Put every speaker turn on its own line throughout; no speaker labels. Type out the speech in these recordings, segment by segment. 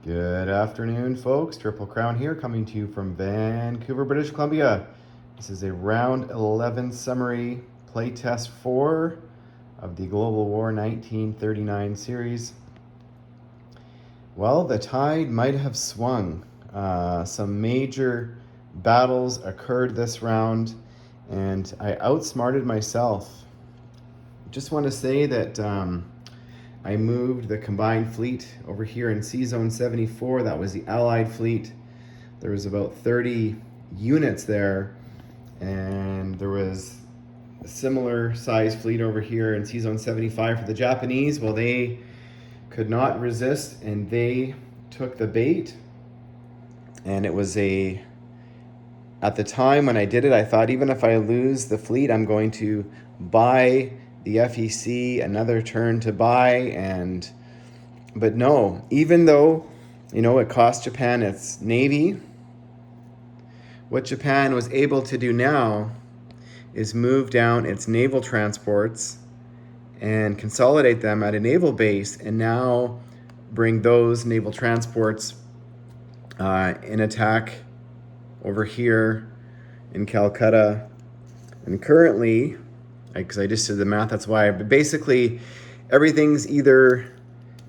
Good afternoon, folks. Triple Crown here, coming to you from Vancouver, British Columbia. This is a round 11 summary playtest 4 of the Global War 1939 series. Well, the tide might have swung. Some major battles occurred this round, and I outsmarted myself. Just want to say that I moved the combined fleet over here in C-Zone 74. That was the Allied fleet. There was about 30 units there, and there was a similar size fleet over here in C-Zone 75 for the Japanese. Well, they could not resist, and they took the bait. And it was at the time when I did it, I thought even if I lose the fleet, I'm going to buy the FEC another turn to buy. But no, even though, it cost Japan its navy, what Japan was able to do now is move down its naval transports and consolidate them at a naval base, and now bring those naval transports in attack over here in Calcutta. And currently, because I just did the math, that's why. But basically, everything's either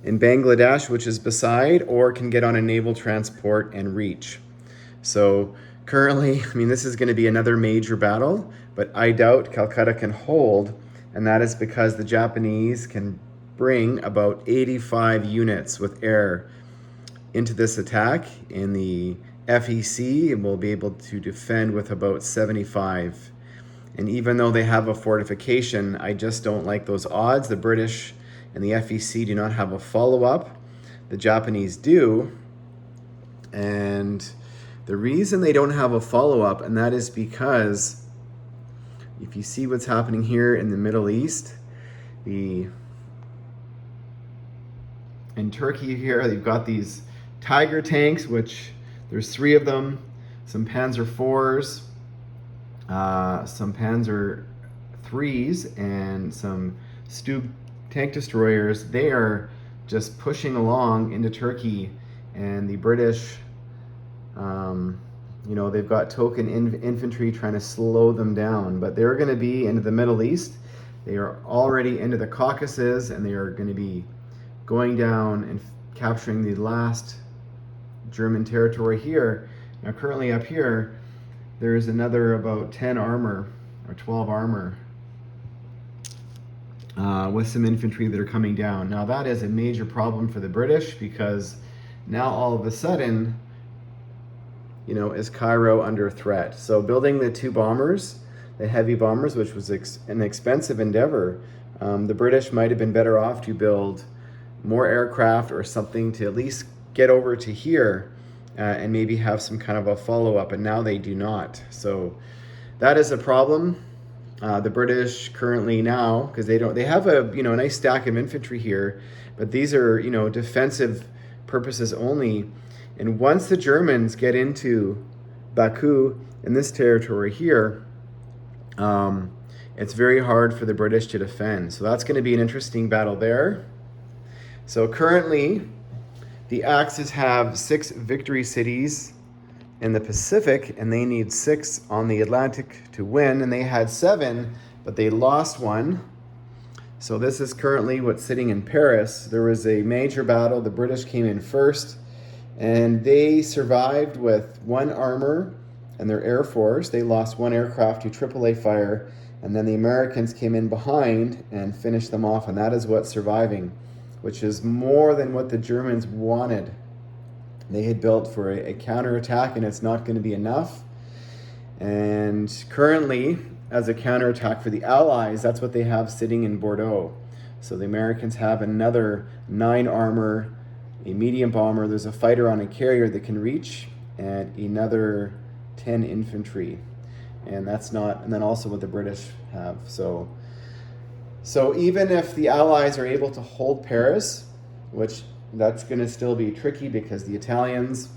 in Bangladesh, which is beside, or can get on a naval transport and reach. So currently, this is going to be another major battle, but I doubt Calcutta can hold, and that is because the Japanese can bring about 85 units with air into this attack, and the FEC will be able to defend with about 75. And even though they have a fortification, I just don't like those odds. The British and the FEC do not have a follow-up. The Japanese do. And the reason they don't have a follow-up, and that is because if you see what's happening here in the Middle East, in Turkey here, they've got these Tiger tanks, which there's 3 of them, some Panzer IVs, some Panzer IIIs, and some Stug tank destroyers. They are just pushing along into Turkey, and the British, they've got token infantry trying to slow them down, but they're going to be into the Middle East. They are already into the Caucasus, and they are going to be going down and capturing the last German territory here. Now, currently up here, there's another about 10 armor or 12 armor with some infantry that are coming down. Now, that is a major problem for the British, because now all of a sudden, is Cairo under threat? So building the 2 bombers, the heavy bombers, which was an expensive endeavor, the British might have been better off to build more aircraft or something to at least get over to here and maybe have some kind of a follow-up, and now they do not. So that is a problem. The British currently now, because they have a nice stack of infantry here, but these are defensive purposes only. And once the Germans get into Baku in this territory here, it's very hard for the British to defend. So that's going to be an interesting battle there. So currently, the Axis have 6 victory cities in the Pacific, and they need 6 on the Atlantic to win, and they had 7, but they lost 1. So this is currently what's sitting in Paris. There was a major battle. The British came in first, and they survived with 1 armor and their Air Force. They lost 1 aircraft to AAA fire, and then the Americans came in behind and finished them off, and that is what's surviving, which is more than what the Germans wanted. They had built for a counterattack, and it's not going to be enough. And currently, as a counterattack for the Allies, that's what they have sitting in Bordeaux. So the Americans have another 9 armor, a medium bomber, there's a fighter on a carrier that can reach, and another 10 infantry. And then also what the British have. So even if the Allies are able to hold Paris, which that's going to still be tricky, because the Italians,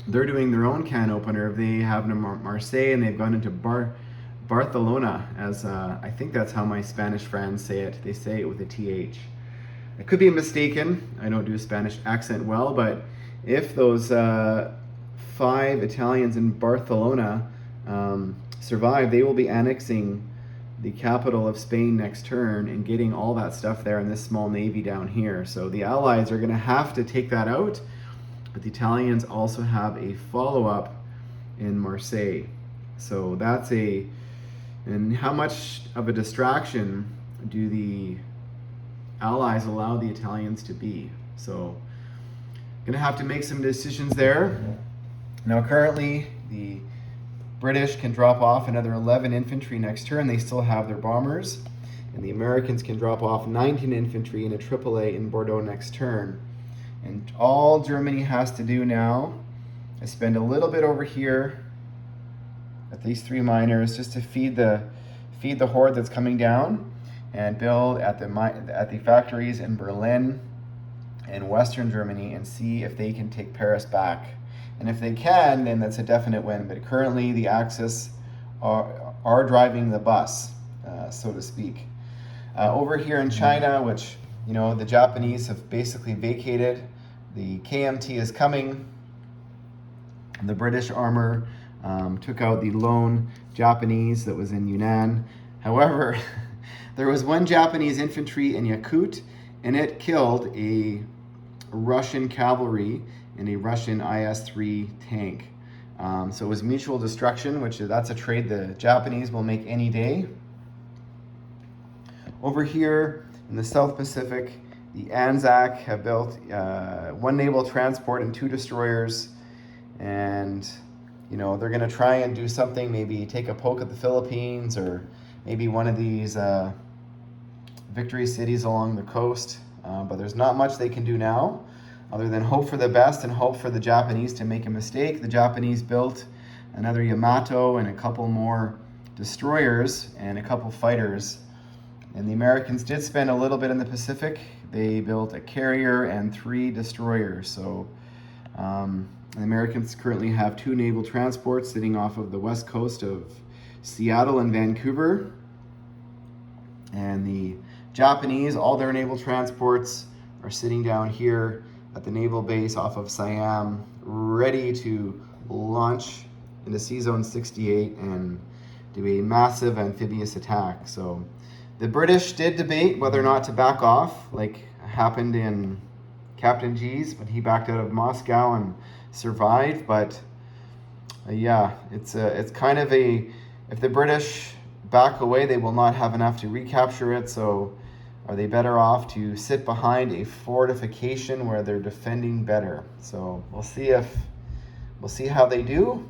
they're doing their own can opener. They have Marseille, and they've gone into Barcelona, as I think that's how my Spanish friends say it. They say it with a TH. I could be mistaken. I don't do a Spanish accent well, but if those 5 Italians in Barcelona survive, they will be annexing the capital of Spain next turn and getting all that stuff there in this small navy down here. So the Allies are going to have to take that out, but the Italians also have a follow-up in Marseille. So that's and how much of a distraction do the Allies allow the Italians to be? So going to have to make some decisions there. Now currently the British can drop off another 11 infantry next turn. They still have their bombers. And the Americans can drop off 19 infantry in a AAA in Bordeaux next turn. And all Germany has to do now is spend a little bit over here at these 3 miners just to feed the horde that's coming down, and build at the factories in Berlin and Western Germany and see if they can take Paris back. And if they can, then that's a definite win. But currently the Axis are driving the bus, so to speak. Over here in China, which, you know, the Japanese have basically vacated, the KMT is coming. The British armor took out the lone Japanese that was in Yunnan. However, there was 1 Japanese infantry in Yakut, and it killed a Russian cavalry in a Russian IS-3 tank. So it was mutual destruction, that's a trade the Japanese will make any day. Over here in the South Pacific, the Anzac have built 1 naval transport and 2 destroyers, and you know, they're going to try and do something, maybe take a poke at the Philippines, or maybe one of these victory cities along the coast. But there's not much they can do now other than hope for the best and hope for the Japanese to make a mistake. The Japanese built another Yamato and a couple more destroyers and a couple fighters. And the Americans did spend a little bit in the Pacific. They built a carrier and 3 destroyers. So the Americans currently have 2 naval transports sitting off of the west coast of Seattle and Vancouver. And the Japanese, all their naval transports are sitting down here at the naval base off of Siam, ready to launch into C-Zone 68 and do a massive amphibious attack. So the British did debate whether or not to back off, like happened in Captain G's when he backed out of Moscow and survived. But yeah, it's kind of if the British back away, they will not have enough to recapture it. So are they better off to sit behind a fortification where they're defending better? So we'll see how they do.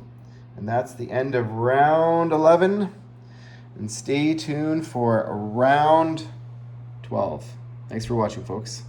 And that's the end of round 11. And stay tuned for round 12. Thanks for watching, folks.